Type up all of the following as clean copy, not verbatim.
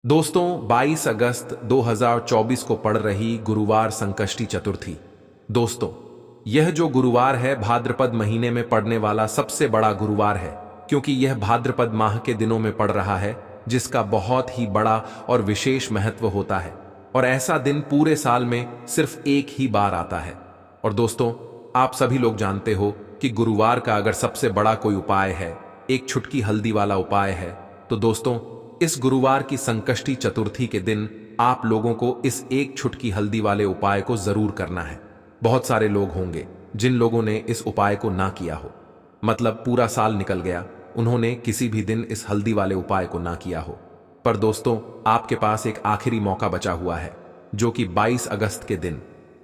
दोस्तों 22 अगस्त 2024 को पड़ रही गुरुवार संकष्टी चतुर्थी। दोस्तों यह जो गुरुवार है भाद्रपद महीने में पड़ने वाला सबसे बड़ा गुरुवार है, क्योंकि यह भाद्रपद माह के दिनों में पड़ रहा है, जिसका बहुत ही बड़ा और विशेष महत्व होता है। और ऐसा दिन पूरे साल में सिर्फ एक ही बार आता है। और दोस्तों आप सभी लोग जानते हो कि गुरुवार का अगर सबसे बड़ा कोई उपाय है, एक छुटकी हल्दी वाला उपाय है, तो दोस्तों इस गुरुवार की संकष्टी चतुर्थी के दिन आप लोगों को इस एक छुटकी हल्दी वाले उपाय को जरूर करना है। बहुत सारे लोग होंगे जिन लोगों ने इस उपाय को ना किया हो, मतलब पूरा साल निकल गया, उन्होंने किसी भी दिन इस हल्दी वाले उपाय को ना किया हो। पर दोस्तों आपके पास एक आखिरी मौका बचा हुआ है, जो कि 22 अगस्त के दिन।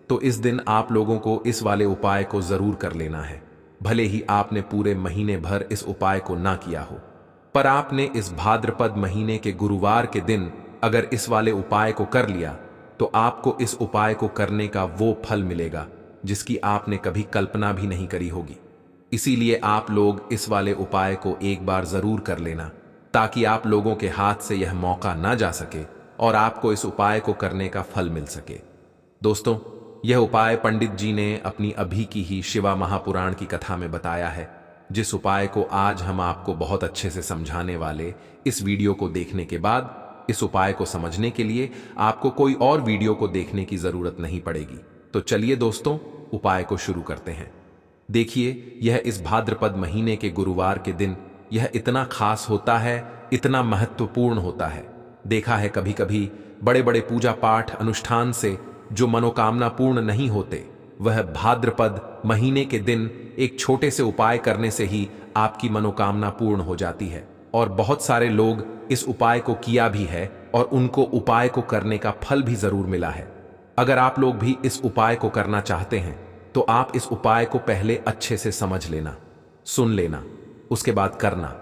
तो इस दिन आप लोगों को इस वाले उपाय को जरूर कर लेना है, भले ही आपने पूरे महीने भर इस उपाय को ना किया हो। पर आपने इस भाद्रपद महीने के गुरुवार के दिन अगर इस वाले उपाय को कर लिया, तो आपको इस उपाय को करने का वो फल मिलेगा जिसकी आपने कभी कल्पना भी नहीं करी होगी। इसीलिए आप लोग इस वाले उपाय को एक बार जरूर कर लेना, ताकि आप लोगों के हाथ से यह मौका ना जा सके और आपको इस उपाय को करने का फल मिल सके। दोस्तों यह उपाय पंडित जी ने अपनी अभी की ही शिवा महापुराण की कथा में बताया है, जिस उपाय को आज हम आपको बहुत अच्छे से समझाने वाले। इस वीडियो को देखने के बाद इस उपाय को समझने के लिए आपको कोई और वीडियो को देखने की जरूरत नहीं पड़ेगी। तो चलिए दोस्तों उपाय को शुरू करते हैं। देखिए यह इस भाद्रपद महीने के गुरुवार के दिन यह इतना खास होता है, इतना महत्वपूर्ण होता है। देखा है कभी कभी बड़े बड़े पूजा पाठ अनुष्ठान से जो मनोकामना पूर्ण नहीं होते, वह भाद्रपद महीने के दिन एक छोटे से उपाय करने से ही आपकी मनोकामना पूर्ण हो जाती है। और बहुत सारे लोग इस उपाय को किया भी है और उनको उपाय को करने का फल भी जरूर मिला है। अगर आप लोग भी इस उपाय को करना चाहते हैं तो आप इस उपाय को पहले अच्छे से समझ लेना, सुन लेना, उसके बाद करना।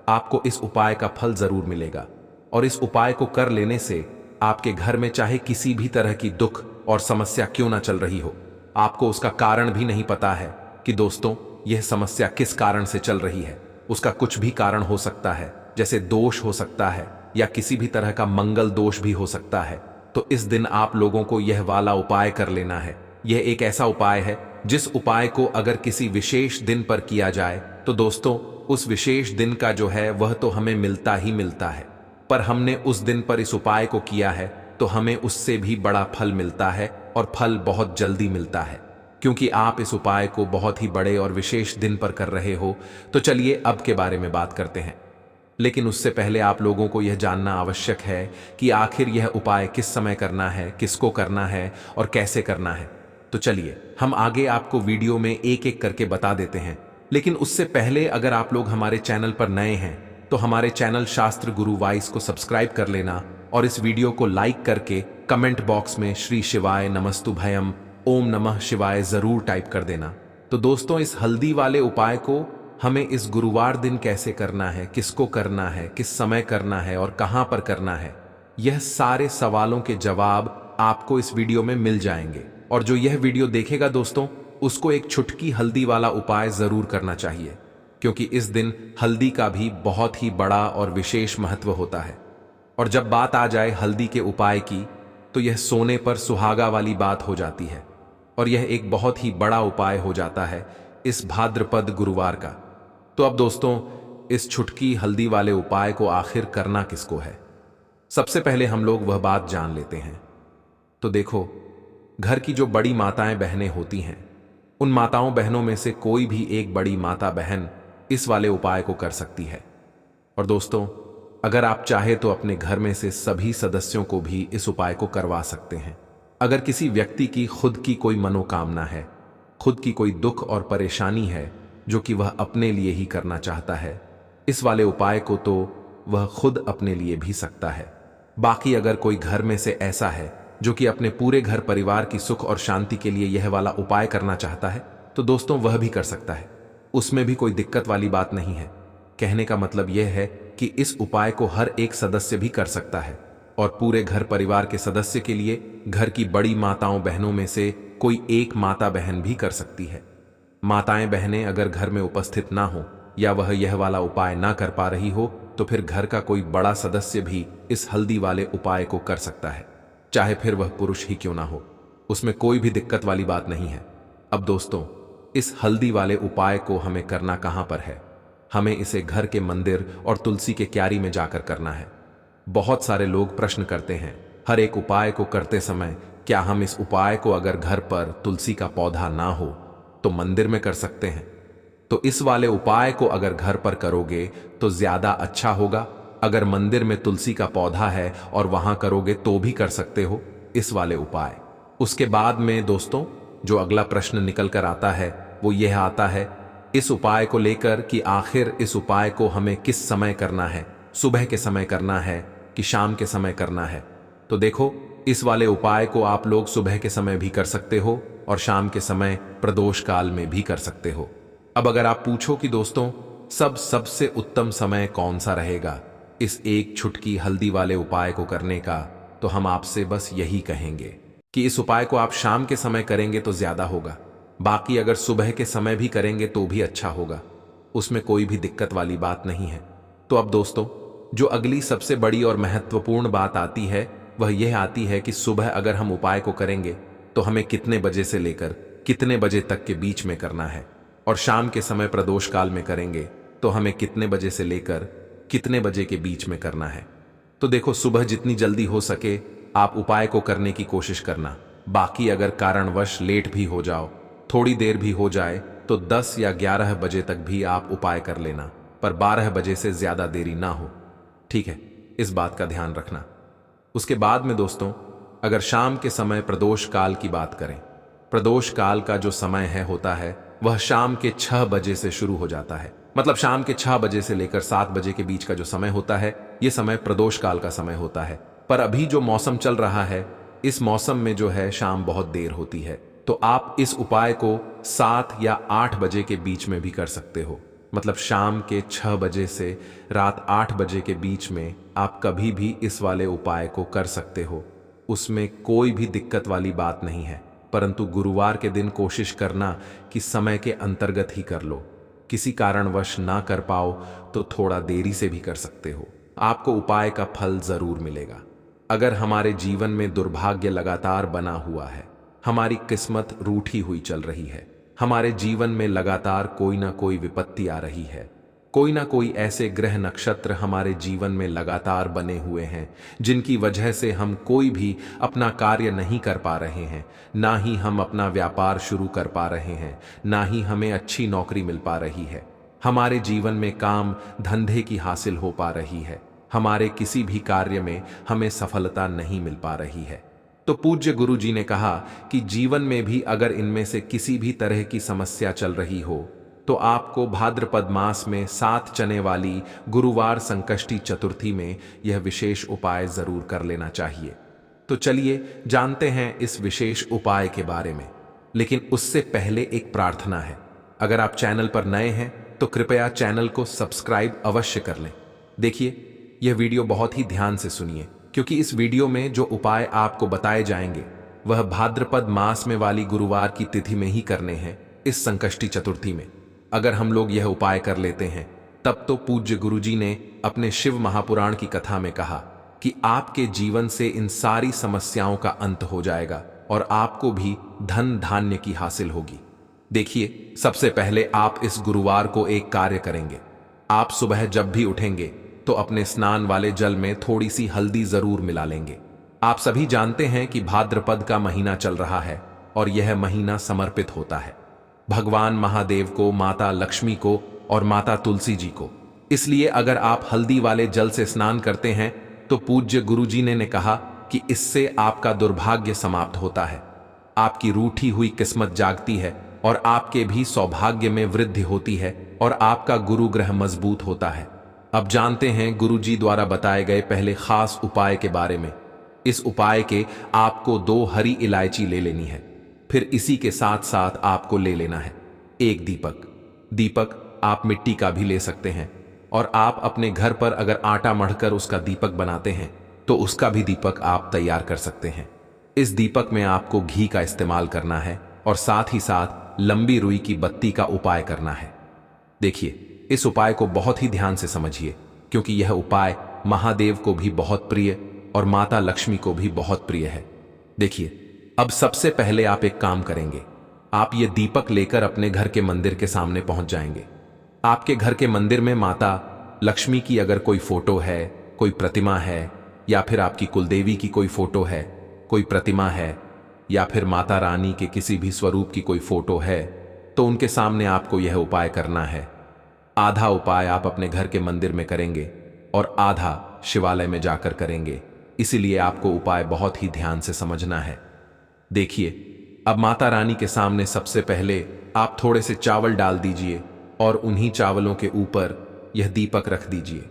आपको इस उपाय का फल जरूर मिलेगा। और इस उपाय को कर लेने से आपके घर में चाहे किसी भी तरह की दुख और समस्या क्यों ना चल रही हो, आपको उसका कारण भी नहीं पता है कि दोस्तों यह समस्या किस कारण से चल रही है। उसका कुछ भी कारण हो सकता है, जैसे दोष हो सकता है या किसी भी तरह का मंगल दोष भी हो सकता है। तो इस दिन आप लोगों को यह वाला उपाय कर लेना है। यह एक ऐसा उपाय है जिस उपाय को अगर किसी विशेष दिन पर किया जाए तो दोस्तों उस विशेष दिन का जो है वह तो हमें मिलता ही मिलता है, पर हमने उस दिन पर इस उपाय को किया है तो हमें उससे भी बड़ा फल मिलता है, और फल बहुत जल्दी मिलता है, क्योंकि आप इस उपाय को बहुत ही बड़े और विशेष दिन पर कर रहे हो। तो चलिए अब के बारे में बात करते हैं। लेकिन उससे पहले आप लोगों को यह जानना आवश्यक है कि आखिर यह उपाय किस समय करना है, किसको करना है और कैसे करना है। तो चलिए हम आगे आपको वीडियो में एक एक करके बता देते हैं। लेकिन उससे पहले अगर आप लोग हमारे चैनल पर नए हैं तो हमारे चैनल शास्त्र गुरु वाइस को सब्सक्राइब कर लेना, और इस वीडियो को लाइक करके कमेंट बॉक्स में श्री शिवाय नमस्तुभयम ओम नमः शिवाय जरूर टाइप कर देना। तो दोस्तों इस हल्दी वाले उपाय को हमें इस गुरुवार दिन कैसे करना है, किसको करना है, किस समय करना है और कहां पर करना है, यह सारे सवालों के जवाब आपको इस वीडियो में मिल जाएंगे। और जो यह वीडियो देखेगा दोस्तों उसको एक छुटकी हल्दी वाला उपाय जरूर करना चाहिए, क्योंकि इस दिन हल्दी का भी बहुत ही बड़ा और विशेष महत्व होता है। और जब बात आ जाए हल्दी के उपाय की तो यह सोने पर सुहागा वाली बात हो जाती है, और यह एक बहुत ही बड़ा उपाय हो जाता है इस भाद्रपद गुरुवार का। तो अब दोस्तों इस छुटकी हल्दी वाले उपाय को आखिर करना किसको है, सबसे पहले हम लोग वह बात जान लेते हैं। तो देखो घर की जो बड़ी माताएं बहनें होती हैं, उन माताओं बहनों में से कोई भी एक बड़ी माता बहन इस वाले उपाय को कर सकती है। और दोस्तों अगर आप चाहे तो अपने घर में से सभी सदस्यों को भी इस उपाय को करवा सकते हैं। अगर किसी व्यक्ति की खुद की कोई मनोकामना है, खुद की कोई दुख और परेशानी है जो कि वह अपने लिए ही करना चाहता है, इस वाले उपाय को तो वह खुद अपने लिए भी सकता है। बाकी अगर कोई घर में से ऐसा है जो कि अपने पूरे घर परिवार की सुख और शांति के लिए यह वाला उपाय करना चाहता है, तो दोस्तों वह भी कर सकता है। उसमें भी कोई दिक्कत वाली बात नहीं है। कहने का मतलब यह है कि इस उपाय को हर एक सदस्य भी कर सकता है, और पूरे घर परिवार के सदस्य के लिए घर की बड़ी माताओं बहनों में से कोई एक माता बहन भी कर सकती है। माताएं बहनें अगर घर में उपस्थित ना हो या वह यह वाला उपाय ना कर पा रही हो तो फिर घर का कोई बड़ा सदस्य भी इस हल्दी वाले उपाय को कर सकता है, चाहे फिर वह पुरुष ही क्यों ना हो। उसमें कोई भी दिक्कत वाली बात नहीं है। अब दोस्तों, इस हल्दी वाले उपाय को हमें करना कहां पर है? हमें इसे घर के मंदिर और तुलसी के क्यारी में जाकर करना है। बहुत सारे लोग प्रश्न करते हैं, हर एक उपाय को करते समय क्या हम इस उपाय को अगर घर पर तुलसी का पौधा ना हो तो मंदिर में कर सकते हैं? तो इस वाले उपाय को अगर घर पर करोगे तो ज्यादा अच्छा होगा। अगर मंदिर में तुलसी का पौधा है और वहां करोगे तो भी कर सकते हो इस वाले उपाय। उसके बाद में दोस्तों, जो अगला प्रश्न निकल कर आता है वो यह आता है इस उपाय को लेकर कि आखिर इस उपाय को हमें किस समय करना है, सुबह के समय करना है कि शाम के समय करना है? तो देखो, इस वाले उपाय को आप लोग सुबह के समय भी कर सकते हो और शाम के समय प्रदोष काल में भी कर सकते हो। अब अगर आप पूछो कि दोस्तों सबसे उत्तम समय कौन सा रहेगा इस एक छुटकी हल्दी वाले उपाय को करने का, तो हम आपसे बस यही कहेंगे कि इस उपाय को आप शाम के समय करेंगे तो ज्यादा होगा। बाकी अगर सुबह के समय भी करेंगे तो भी अच्छा होगा, उसमें कोई भी दिक्कत वाली बात नहीं है। तो अब दोस्तों, जो अगली सबसे बड़ी और महत्वपूर्ण बात आती है वह यह आती है कि सुबह अगर हम उपाय को करेंगे तो हमें कितने बजे से लेकर कितने बजे तक के बीच में करना है, और शाम के समय प्रदोष काल में करेंगे तो हमें कितने बजे से लेकर कितने बजे के बीच में करना है। तो देखो, सुबह जितनी जल्दी हो सके आप उपाय को करने की कोशिश करना। बाकी अगर कारणवश लेट भी हो जाओ, थोड़ी देर भी हो जाए, तो 10 या 11 बजे तक भी आप उपाय कर लेना, पर 12 बजे से ज्यादा देरी ना हो। ठीक है, इस बात का ध्यान रखना। उसके बाद में दोस्तों, अगर शाम के समय प्रदोष काल की बात करें, प्रदोष काल का जो समय होता है वह शाम के 6 बजे से शुरू हो जाता है। मतलब शाम के 6 बजे से लेकर 7 बजे के बीच का जो समय होता है, यह समय प्रदोष काल का समय होता है। पर अभी जो मौसम चल रहा है, इस मौसम में जो है शाम बहुत देर होती है, तो आप इस उपाय को 7 या 8 बजे के बीच में भी कर सकते हो। मतलब शाम के 6 बजे से रात 8 बजे के बीच में आप कभी भी इस वाले उपाय को कर सकते हो, उसमें कोई भी दिक्कत वाली बात नहीं है। परंतु गुरुवार के दिन कोशिश करना कि समय के अंतर्गत ही कर लो। किसी कारणवश ना कर पाओ तो थोड़ा देरी से भी कर सकते हो, आपको उपाय का फल जरूर मिलेगा। अगर हमारे जीवन में दुर्भाग्य लगातार बना हुआ है, हमारी किस्मत रूठी हुई चल रही है, हमारे जीवन में लगातार कोई ना कोई विपत्ति आ रही है, कोई ना कोई ऐसे ग्रह नक्षत्र हमारे जीवन में लगातार बने हुए हैं जिनकी वजह से हम कोई भी अपना कार्य नहीं कर पा रहे हैं, ना ही हम अपना व्यापार शुरू कर पा रहे हैं, ना ही हमें अच्छी नौकरी मिल पा रही है, हमारे जीवन में काम धंधे की हासिल हो पा रही है, हमारे किसी भी कार्य में हमें सफलता नहीं मिल पा रही है, तो पूज्य गुरु जी ने कहा कि जीवन में भी अगर इनमें से किसी भी तरह की समस्या चल रही हो तो आपको भाद्रपद मास में 7 चने वाली गुरुवार संकष्टी चतुर्थी में यह विशेष उपाय जरूर कर लेना चाहिए। तो चलिए जानते हैं इस विशेष उपाय के बारे में, लेकिन उससे पहले एक प्रार्थना है। अगर आप चैनल पर नए हैं तो कृपया चैनल को सब्सक्राइब अवश्य कर लें। देखिए, यह वीडियो बहुत ही ध्यान से सुनिए, क्योंकि इस वीडियो में जो उपाय आपको बताए जाएंगे वह भाद्रपद मास में वाली गुरुवार की तिथि में ही करने हैं, इस संकष्टी चतुर्थी में। अगर हम लोग यह उपाय कर लेते हैं तब तो पूज्य गुरुजी ने अपने शिव महापुराण की कथा में कहा कि आपके जीवन से इन सारी समस्याओं का अंत हो जाएगा और आपको भी धन धान्य की हासिल होगी। देखिए, सबसे पहले आप इस गुरुवार को एक कार्य करेंगे। आप सुबह जब भी उठेंगे तो अपने स्नान वाले जल में थोड़ी सी हल्दी जरूर मिला लेंगे। आप सभी जानते हैं कि भाद्रपद का महीना चल रहा है और यह महीना समर्पित होता है भगवान महादेव को, माता लक्ष्मी को और माता तुलसी जी को। इसलिए अगर आप हल्दी वाले जल से स्नान करते हैं तो पूज्य गुरुजी ने कहा कि इससे आपका दुर्भाग्य समाप्त होता है, आपकी रूठी हुई किस्मत जागती है और आपके भी सौभाग्य में वृद्धि होती है और आपका गुरु ग्रह मजबूत होता है। अब जानते हैं गुरुजी द्वारा बताए गए पहले खास उपाय के बारे में। इस उपाय के आपको 2 हरी इलायची ले लेनी है, फिर इसी के साथ साथ आपको ले लेना है एक दीपक। दीपक आप मिट्टी का भी ले सकते हैं, और आप अपने घर पर अगर आटा मढ़कर उसका दीपक बनाते हैं तो उसका भी दीपक आप तैयार कर सकते हैं। इस दीपक में आपको घी का इस्तेमाल करना है और साथ ही साथ लंबी रुई की बत्ती का उपाय करना है। देखिए, इस उपाय को बहुत ही ध्यान से समझिए। क्योंकि यह उपाय महादेव को भी बहुत प्रिय और माता लक्ष्मी को भी बहुत प्रिय है। देखिए, अब सबसे पहले आप एक काम करेंगे। आप ये दीपक लेकर अपने घर के मंदिर के सामने पहुंच जाएंगे। आपके घर के मंदिर में माता लक्ष्मी की अगर कोई फोटो है, कोई प्रतिमा है, या फिर आपकी कुलदेवी की कोई फोटो है, कोई प्रतिमा है, या फिर माता रानी के किसी भी स्वरूप की कोई फोटो है, तो उनके सामने आपको यह उपाय करना है। आधा उपाय आप अपने घर के मंदिर में करेंगे और आधा शिवालय में जाकर करेंगे। इसीलिए आपको उपाय बहुत ही ध्यान से समझना है। देखिए, अब माता रानी के सामने सबसे पहले आप थोड़े से चावल डाल दीजिए और उन्हीं चावलों के ऊपर यह दीपक रख दीजिए।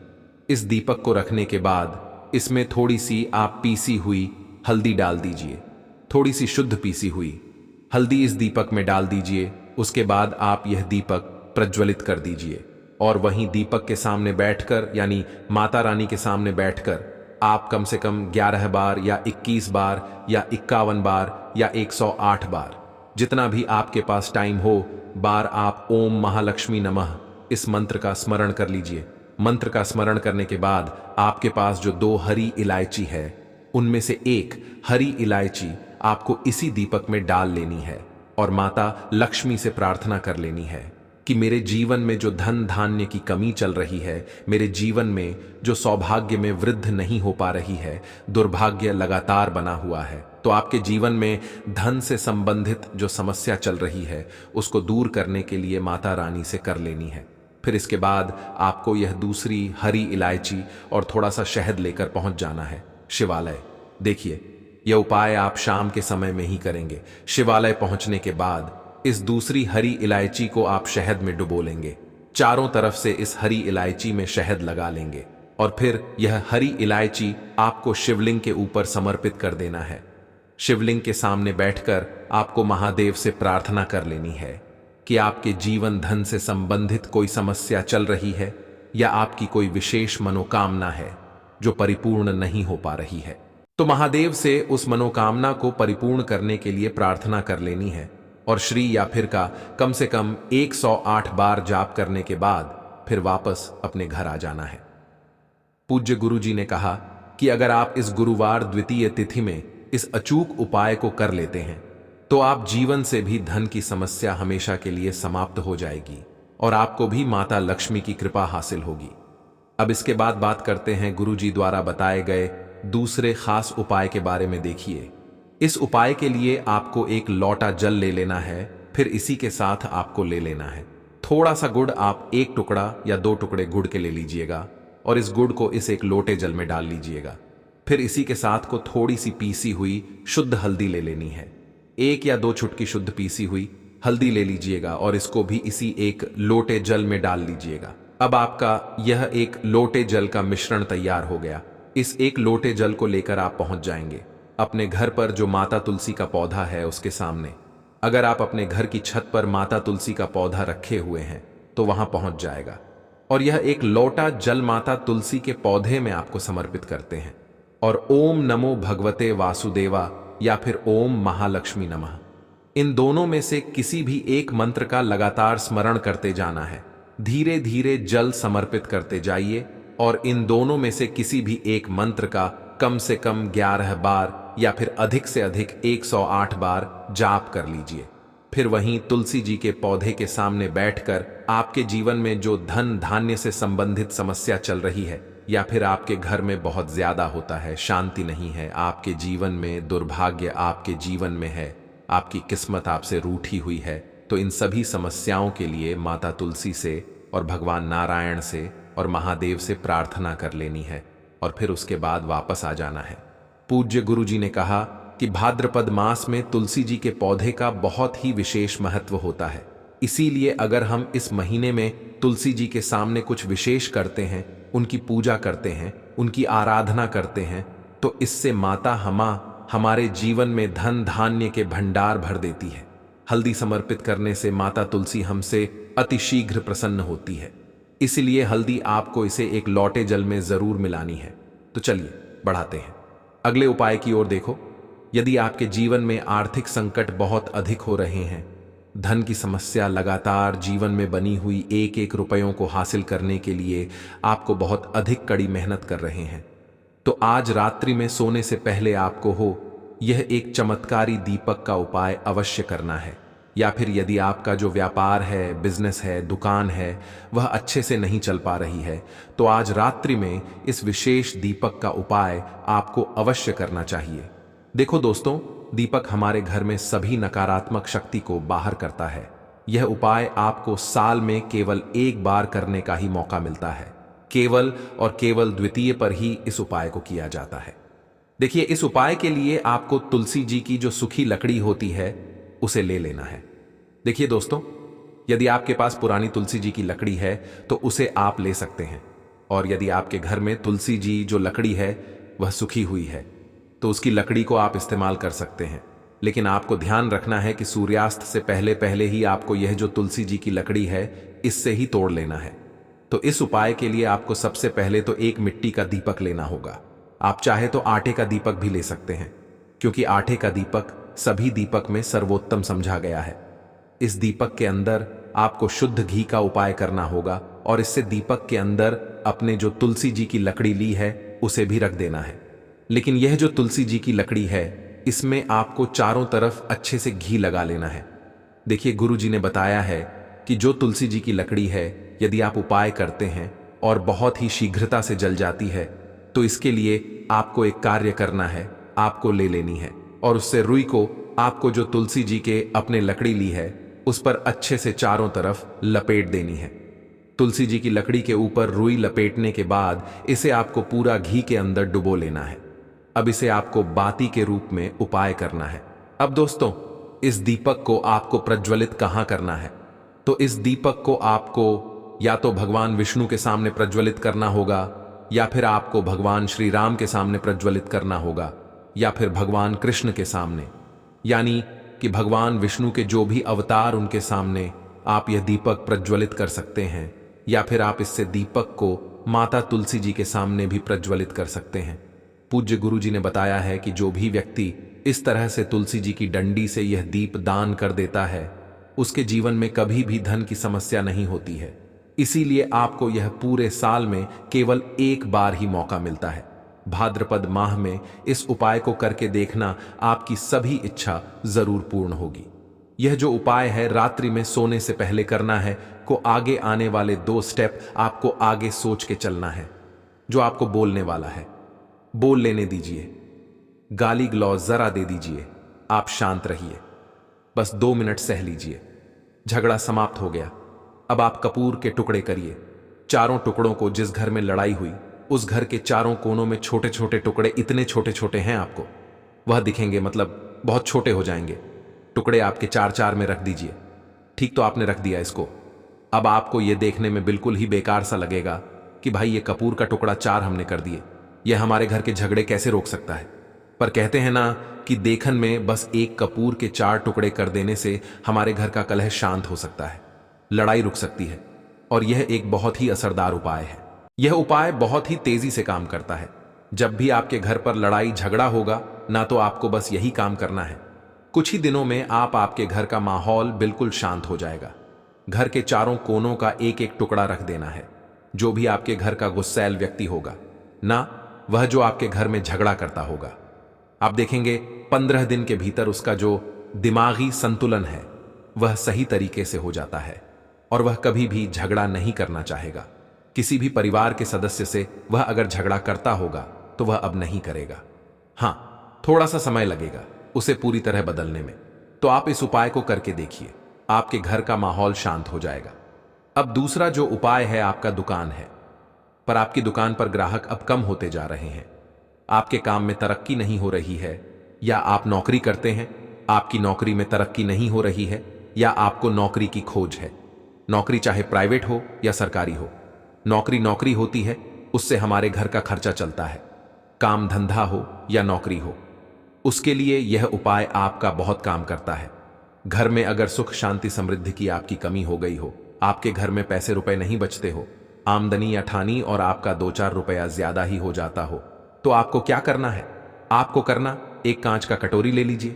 इस दीपक को रखने के बाद इसमें थोड़ी सी आप पीसी हुई हल्दी डाल दीजिए। थोड़ी सी शुद्ध पीसी हुई हल्दी इस दीपक में डाल दीजिए। उसके बाद आप यह दीपक प्रज्वलित कर दीजिए और वहीं दीपक के सामने बैठकर, यानी माता रानी के सामने बैठकर, आप कम से कम 11 बार या 21 बार या 51 बार या 108 बार, जितना भी आपके पास टाइम हो, बार आप ओम महालक्ष्मी नमः इस मंत्र का स्मरण कर लीजिए। मंत्र का स्मरण करने के बाद आपके पास जो 2 हरी इलायची है, उनमें से एक हरी इलायची आपको इसी दीपक में डाल लेनी है और माता लक्ष्मी से प्रार्थना कर लेनी है कि मेरे जीवन में जो धन धान्य की कमी चल रही है, मेरे जीवन में जो सौभाग्य में वृद्धि नहीं हो पा रही है, दुर्भाग्य लगातार बना हुआ है, तो आपके जीवन में धन से संबंधित जो समस्या चल रही है उसको दूर करने के लिए माता रानी से कर लेनी है। फिर इसके बाद आपको यह दूसरी हरी इलायची और थोड़ा सा शहद लेकर पहुंच जाना है शिवालय। देखिए, यह उपाय आप शाम के समय में ही करेंगे। शिवालय पहुंचने के बाद इस दूसरी हरी इलायची को आप शहद में डुबो लेंगे। चारों तरफ से इस हरी इलायची में शहद लगा लेंगे और फिर यह हरी इलायची आपको शिवलिंग के ऊपर समर्पित कर देना है। शिवलिंग के सामने बैठकर आपको महादेव से प्रार्थना कर लेनी है कि आपके जीवन धन से संबंधित कोई समस्या चल रही है या आपकी कोई विशेष मनोकामना है जो परिपूर्ण नहीं हो पा रही है, तो महादेव से उस मनोकामना को परिपूर्ण करने के लिए प्रार्थना कर लेनी है और श्री या फिर का कम से कम 108 बार जाप करने के बाद फिर वापस अपने घर आ जाना है। पूज्य गुरु जी ने कहा कि अगर आप इस गुरुवार द्वितीय तिथि में इस अचूक उपाय को कर लेते हैं तो आप जीवन से भी धन की समस्या हमेशा के लिए समाप्त हो जाएगी और आपको भी माता लक्ष्मी की कृपा हासिल होगी। अब इसके बाद बात करते हैं गुरु जी द्वारा बताए गए दूसरे खास उपाय के बारे में। देखिए, इस उपाय के लिए आपको एक लोटा जल ले लेना है। फिर इसी के साथ आपको ले लेना है थोड़ा सा गुड़। आप 1 टुकड़ा या 2 टुकड़े गुड़ के ले लीजिएगा और इस गुड़ को इस एक लोटे जल में डाल लीजिएगा। फिर इसी के साथ को थोड़ी सी पीसी हुई शुद्ध हल्दी ले लेनी है। 1 या 2 चुटकी शुद्ध पीसी हुई हल्दी ले लीजिएगा और इसको भी इसी एक लोटे जल में डाल लीजिएगा। अब आपका यह एक लोटे जल का मिश्रण तैयार हो गया। इस एक लोटे जल को लेकर आप पहुंच जाएंगे अपने घर पर जो माता तुलसी का पौधा है उसके सामने। अगर आप अपने घर की छत पर माता तुलसी का पौधा रखे हुए हैं तो वहां पहुंच जाएगा और यह एक लोटा जल माता तुलसी के पौधे में आपको समर्पित करते हैं और ओम नमो भगवते वासुदेवा या फिर ओम महालक्ष्मी नमः, इन दोनों में से किसी भी एक मंत्र का लगातार स्मरण करते जाना है। धीरे धीरे जल समर्पित करते जाइए और इन दोनों में से किसी भी एक मंत्र का कम से कम 11 बार या फिर अधिक से अधिक 108 बार जाप कर लीजिए। फिर वहीं तुलसी जी के पौधे के सामने बैठकर आपके जीवन में जो धन धान्य से संबंधित समस्या चल रही है या फिर आपके घर में बहुत ज्यादा होता है, शांति नहीं है, आपके जीवन में दुर्भाग्य आपके जीवन में है, आपकी किस्मत आपसे रूठी हुई है, तो इन सभी समस्याओं के लिए माता तुलसी से और भगवान नारायण से और महादेव से प्रार्थना कर लेनी है और फिर उसके बाद वापस आ जाना है। पूज्य गुरु जी ने कहा कि भाद्रपद मास में तुलसी जी के पौधे का बहुत ही विशेष महत्व होता है। इसीलिए अगर हम इस महीने में तुलसी जी के सामने कुछ विशेष करते हैं, उनकी पूजा करते हैं, उनकी आराधना करते हैं, तो इससे माता हमारे जीवन में धन धान्य के भंडार भर देती है। हल्दी समर्पित करने से माता तुलसी हमसे अतिशीघ्र प्रसन्न होती है। इसलिए हल्दी आपको इसे एक लोटे जल में जरूर मिलानी है। तो चलिए बढ़ाते हैं अगले उपाय की ओर। देखो, यदि आपके जीवन में आर्थिक संकट बहुत अधिक हो रहे हैं, धन की समस्या लगातार जीवन में बनी हुई एक एक रुपयों को हासिल करने के लिए आपको बहुत अधिक कड़ी मेहनत कर रहे हैं। तो आज रात्रि में सोने से पहले आपको यह एक चमत्कारी दीपक का उपाय अवश्य करना है। या फिर यदि आपका जो व्यापार है, बिजनेस है, दुकान है, वह अच्छे से नहीं चल पा रही है, तो आज रात्रि में इस विशेष दीपक का उपाय आपको अवश्य करना चाहिए। देखो दोस्तों, दीपक हमारे घर में सभी नकारात्मक शक्ति को बाहर करता है। यह उपाय आपको साल में केवल एक बार करने का ही मौका मिलता है। केवल और केवल द्वितीय पर ही इस उपाय को किया जाता है। देखिए, इस उपाय के लिए आपको तुलसी जी की जो सूखी लकड़ी होती है उसे ले लेना है। देखिए दोस्तों, यदि आपके पास पुरानी तुलसी जी की लकड़ी है तो उसे आप ले सकते हैं, और यदि आपके घर में तुलसी जी जो लकड़ी है वह सूखी हुई है तो उसकी लकड़ी को आप इस्तेमाल कर सकते हैं। लेकिन आपको ध्यान रखना है कि सूर्यास्त से पहले पहले ही आपको यह जो तुलसी जी की लकड़ी है इससे ही तोड़ लेना है। तो इस उपाय के लिए आपको सबसे पहले तो एक मिट्टी का दीपक लेना होगा। आप चाहे तो आटे का दीपक भी ले सकते हैं, क्योंकि आटे का दीपक सभी दीपक में सर्वोत्तम समझा गया है। इस दीपक के अंदर आपको शुद्ध घी का उपाय करना होगा, और इससे दीपक के अंदर अपने जो तुलसी जी की लकड़ी ली है उसे भी रख देना है। लेकिन यह जो तुलसी जी की लकड़ी है इसमें आपको चारों तरफ अच्छे से घी लगा लेना है। देखिए, गुरु जी ने बताया है कि जो तुलसी जी की लकड़ी है यदि आप उपाय करते हैं और बहुत ही शीघ्रता से जल जाती है, तो इसके लिए आपको एक कार्य करना है, आपको ले लेनी है और उससे रुई को आपको जो तुलसी जी के अपने लकड़ी ली है उस पर अच्छे से चारों तरफ लपेट देनी है। तुलसी जी की लकड़ी के ऊपर रुई लपेटने के बाद इसे आपको पूरा घी के अंदर डुबो लेना है। अब इसे आपको बाती के रूप में उपाय करना है। अब दोस्तों, इस दीपक को आपको प्रज्वलित कहां करना है? तो इस दीपक को आपको या तो भगवान विष्णु के सामने प्रज्वलित करना होगा, या फिर आपको भगवान श्री राम के सामने प्रज्वलित करना होगा, या फिर भगवान कृष्ण के सामने, यानी कि भगवान विष्णु के जो भी अवतार उनके सामने आप यह दीपक प्रज्वलित कर सकते हैं। या फिर आप इससे दीपक को माता तुलसी जी के सामने भी प्रज्वलित कर सकते हैं। पूज्य गुरु जी ने बताया है कि जो भी व्यक्ति इस तरह से तुलसी जी की डंडी से यह दीप दान कर देता है उसके जीवन में कभी भी धन की समस्या नहीं होती है। इसीलिए आपको यह पूरे साल में केवल एक बार ही मौका मिलता है। भाद्रपद माह में इस उपाय को करके देखना, आपकी सभी इच्छा जरूर पूर्ण होगी। यह जो उपाय है रात्रि में सोने से पहले करना है, को आगे आने वाले 2 स्टेप आपको आगे सोच के चलना है। जो आपको बोलने वाला है बोल लेने दीजिए, गाली गलौज जरा दे दीजिए, आप शांत रहिए, बस 2 मिनट सह लीजिए। झगड़ा समाप्त हो गया। अब आप कपूर के टुकड़े करिए। चारों टुकड़ों को, जिस घर में लड़ाई हुई उस घर के चारों कोनों में छोटे छोटे टुकड़े, इतने छोटे छोटे हैं आपको वह दिखेंगे, मतलब बहुत छोटे हो जाएंगे। टुकड़े आपके 4-4 में रख दीजिए। ठीक, तो आपने रख दिया इसको। अब आपको यह देखने में बिल्कुल ही बेकार सा लगेगा कि भाई ये कपूर का टुकड़ा 4 हमने कर दिए, यह हमारे घर के झगड़े कैसे रोक सकता है। पर कहते हैं ना कि देखन में बस एक कपूर के 4 टुकड़े कर देने से हमारे घर का कलह शांत हो सकता है, लड़ाई रुक सकती है। और यह एक बहुत ही असरदार उपाय है। यह उपाय बहुत ही तेजी से काम करता है। जब भी आपके घर पर लड़ाई झगड़ा होगा ना, तो आपको बस यही काम करना है। कुछ ही दिनों में आपके घर का माहौल बिल्कुल शांत हो जाएगा। घर के चारों कोनों का एक एक टुकड़ा रख देना है। जो भी आपके घर का गुस्सैल व्यक्ति होगा ना, वह जो आपके घर में झगड़ा करता होगा, आप देखेंगे 15 दिन के भीतर उसका जो दिमागी संतुलन है वह सही तरीके से हो जाता है और वह कभी भी झगड़ा नहीं करना चाहेगा। किसी भी परिवार के सदस्य से वह अगर झगड़ा करता होगा तो वह अब नहीं करेगा। हां, थोड़ा सा समय लगेगा उसे पूरी तरह बदलने में। तो आप इस उपाय को करके देखिए, आपके घर का माहौल शांत हो जाएगा। अब दूसरा जो उपाय है, आपका दुकान है, पर आपकी दुकान पर ग्राहक अब कम होते जा रहे हैं। आपके काम में तरक्की नहीं हो रही है, या आप नौकरी करते हैं, आपकी नौकरी में तरक्की नहीं हो रही है, या आपको नौकरी की खोज है। नौकरी चाहे प्राइवेट हो या सरकारी हो, नौकरी नौकरी होती है, उससे हमारे घर का खर्चा चलता है। काम धंधा हो या नौकरी हो, उसके लिए यह उपाय आपका बहुत काम करता है। घर में अगर सुख शांति समृद्धि की आपकी कमी हो गई हो, आपके घर में पैसे रुपए नहीं बचते हो, आमदनी या ठानी और आपका 2-4 रुपया ज्यादा ही हो जाता हो, तो आपको क्या करना है? आपको करना, एक कांच का कटोरी ले लीजिए,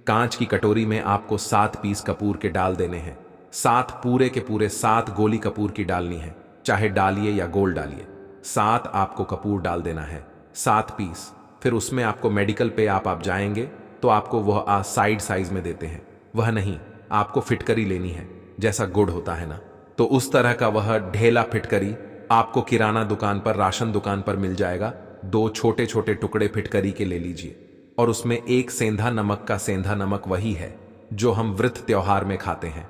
कांच की कटोरी में आपको 7 पीस कपूर के डाल देने हैं। 7 पूरे के पूरे 7 गोली कपूर की डालनी है, चाहे डालिए या गोल डालिए। 7 आपको कपूर डाल देना है, 7 पीस। फिर उसमें आपको मेडिकल पे आप जाएंगे तो आपको वह साइड साइज में देते हैं, वह नहीं, आपको फिटकरी लेनी है, जैसा गुड़ होता है ना, तो उस तरह का वह ढेला फिटकरी आपको किराना दुकान पर, राशन दुकान पर मिल जाएगा। 2 छोटे छोटे टुकड़े फिटकरी के ले लीजिए और उसमें एक सेंधा नमक का, सेंधा नमक वही है जो हम व्रत त्योहार में खाते हैं,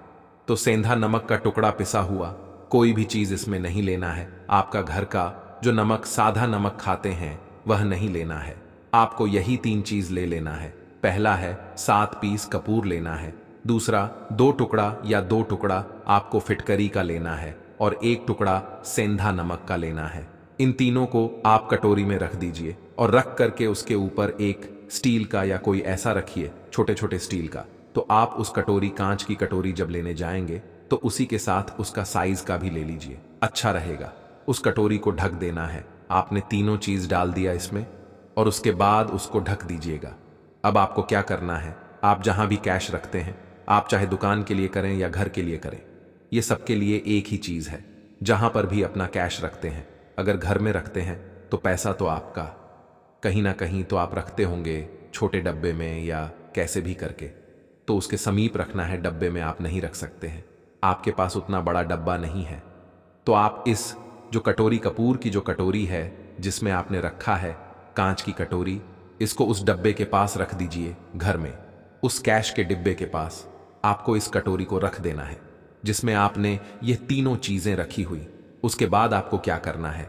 तो सेंधा नमक का टुकड़ा पिसा हुआ, कोई भी चीज इसमें नहीं लेना है। आपका घर का जो नमक, साधा नमक खाते हैं, वह नहीं लेना है। आपको यही 3 चीज ले लेना है। पहला है 7 पीस कपूर लेना है, दूसरा 2 टुकड़ा या 2 टुकड़ा आपको फिटकरी का लेना है और 1 टुकड़ा सेंधा नमक का लेना है। इन तीनों को आप कटोरी में रख दीजिए और रख करके उसके ऊपर एक स्टील का या कोई ऐसा रखिए, छोटे छोटे स्टील का। तो आप उस कटोरी, कांच की कटोरी जब लेने जाएंगे तो उसी के साथ उसका साइज का भी ले लीजिए, अच्छा रहेगा। उस कटोरी को ढक देना है। आपने तीनों चीज डाल दिया इसमें और उसके बाद उसको ढक दीजिएगा। अब आपको क्या करना है, आप जहां भी कैश रखते हैं, आप चाहे दुकान के लिए करें या घर के लिए करें, ये सबके लिए एक ही चीज है। जहां पर भी अपना कैश रखते हैं, अगर घर में रखते हैं तो पैसा तो आपका कहीं ना कहीं तो आप रखते होंगे, छोटे डब्बे में या कैसे भी करके, तो उसके समीप रखना है, डब्बे में आप नहीं रख सकते हैं। आपके पास उतना बड़ा डब्बा नहीं है, तो आप इस जो कटोरी, कपूर की जो कटोरी है जिसमें आपने रखा है कांच की कटोरी, इसको उस डब्बे के पास रख दीजिए। घर में उस कैश के डिब्बे के पास आपको इस कटोरी को रख देना है जिसमें आपने ये तीनों चीजें रखी हुई। उसके बाद आपको क्या करना है,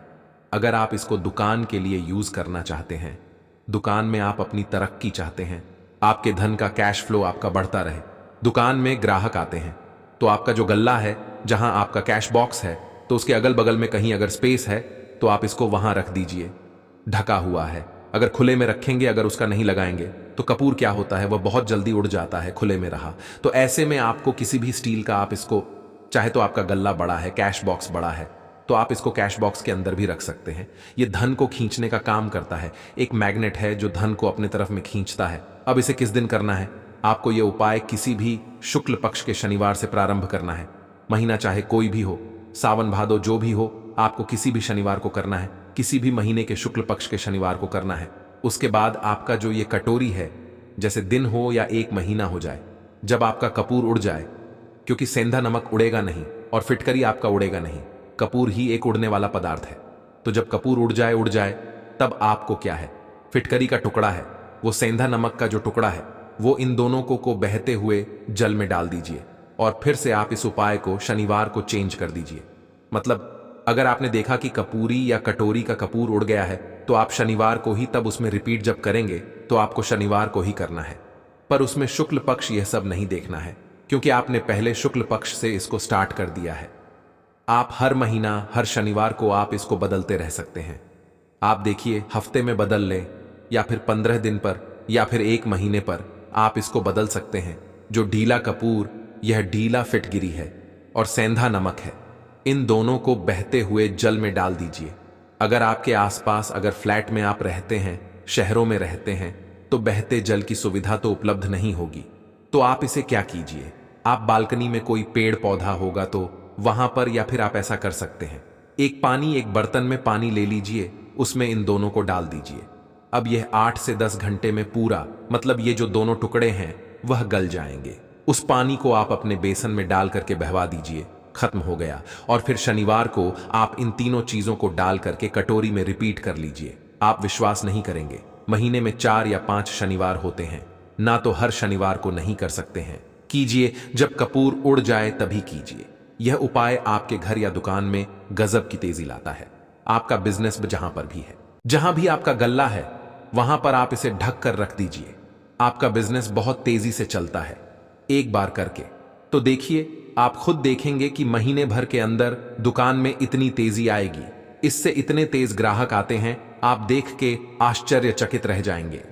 अगर आप इसको दुकान के लिए यूज करना चाहते हैं, दुकान में आप अपनी तरक्की चाहते हैं, आपके धन का कैश फ्लो आपका बढ़ता रहे, दुकान में ग्राहक आते हैं, तो आपका जो गल्ला है, जहां आपका कैश बॉक्स है, तो उसके अगल बगल में कहीं अगर स्पेस है तो आप इसको वहां रख दीजिए, ढका हुआ है। अगर खुले में रखेंगे, अगर उसका नहीं लगाएंगे, तो कपूर क्या होता है, वह बहुत जल्दी उड़ जाता है, खुले में रहा। तो ऐसे में आपको किसी भी स्टील का, आप इसको, चाहे तो आपका गल्ला बड़ा है, कैश बॉक्स बड़ा है, तो आप इसको कैश बॉक्स के अंदर भी रख सकते हैं। ये धन को खींचने का काम करता है, एक मैग्नेट है जो धन को अपने तरफ में खींचता है। अब इसे किस दिन करना है, आपको ये उपाय किसी भी शुक्ल पक्ष के शनिवार से प्रारंभ करना है। महीना चाहे कोई भी हो, सावन भादो जो भी हो, आपको किसी भी शनिवार को करना है, किसी भी महीने के शुक्ल पक्ष के शनिवार को करना है। उसके बाद आपका जो ये कटोरी है, जैसे दिन हो या 1 महीना हो जाए, जब आपका कपूर उड़ जाए, क्योंकि सेंधा नमक उड़ेगा नहीं और फिटकरी आपका उड़ेगा नहीं, कपूर ही एक उड़ने वाला पदार्थ है, तो जब कपूर उड़ जाए, तब आपको क्या है, फिटकरी का टुकड़ा है, वो सेंधा नमक का जो टुकड़ा है, वो इन दोनों को बहते हुए जल में डाल दीजिए और फिर से आप इस उपाय को शनिवार को चेंज कर दीजिए। मतलब अगर आपने देखा कि कपूरी या कटोरी का कपूर उड़ गया है, तो आप शनिवार को ही, तब उसमें रिपीट जब करेंगे तो आपको शनिवार को ही करना है। पर उसमें शुक्ल पक्ष यह सब नहीं देखना है, क्योंकि आपने पहले शुक्ल पक्ष से इसको स्टार्ट कर दिया है। आप हर महीना, हर शनिवार को आप इसको बदलते रह सकते हैं। आप देखिए, हफ्ते में बदल लें या फिर 15 दिन पर या फिर 1 महीने पर आप इसको बदल सकते हैं। जो ढीला कपूर, यह ढीला फिटगिरी है और सेंधा नमक है, इन दोनों को बहते हुए जल में डाल दीजिए। अगर आपके आसपास, अगर फ्लैट में आप रहते हैं, शहरों में रहते हैं, तो बहते जल की सुविधा तो उपलब्ध नहीं होगी, तो आप इसे क्या कीजिए, आप बालकनी में कोई पेड़ पौधा होगा तो वहां पर, या फिर आप ऐसा कर सकते हैं, एक बर्तन में पानी ले लीजिए, उसमें इन दोनों को डाल दीजिए। अब यह 8 से 10 घंटे में पूरा, मतलब ये जो दोनों टुकड़े हैं वह गल जाएंगे। उस पानी को आप अपने बेसन में डाल करके बहवा दीजिए, खत्म हो गया। और फिर शनिवार को आप इन तीनों चीजों को डाल करके कटोरी में रिपीट कर लीजिए। आप विश्वास नहीं करेंगे, महीने में 4 या 5 शनिवार होते हैं, ना तो हर शनिवार को नहीं कर सकते हैं। कीजिए, जब कपूर उड़ जाए तभी कीजिए। यह उपाय आपके घर या दुकान में गजब की तेजी लाता है। आपका बिजनेस जहां पर भी है, जहां भी आपका गल्ला है, वहां पर आप इसे ढक कर रख दीजिए। आपका बिजनेस बहुत तेजी से चलता है। एक बार करके तो देखिए, आप खुद देखेंगे कि महीने भर के अंदर दुकान में इतनी तेजी आएगी, इससे इतने तेज ग्राहक आते हैं, आप देख के आश्चर्यचकित रह जाएंगे।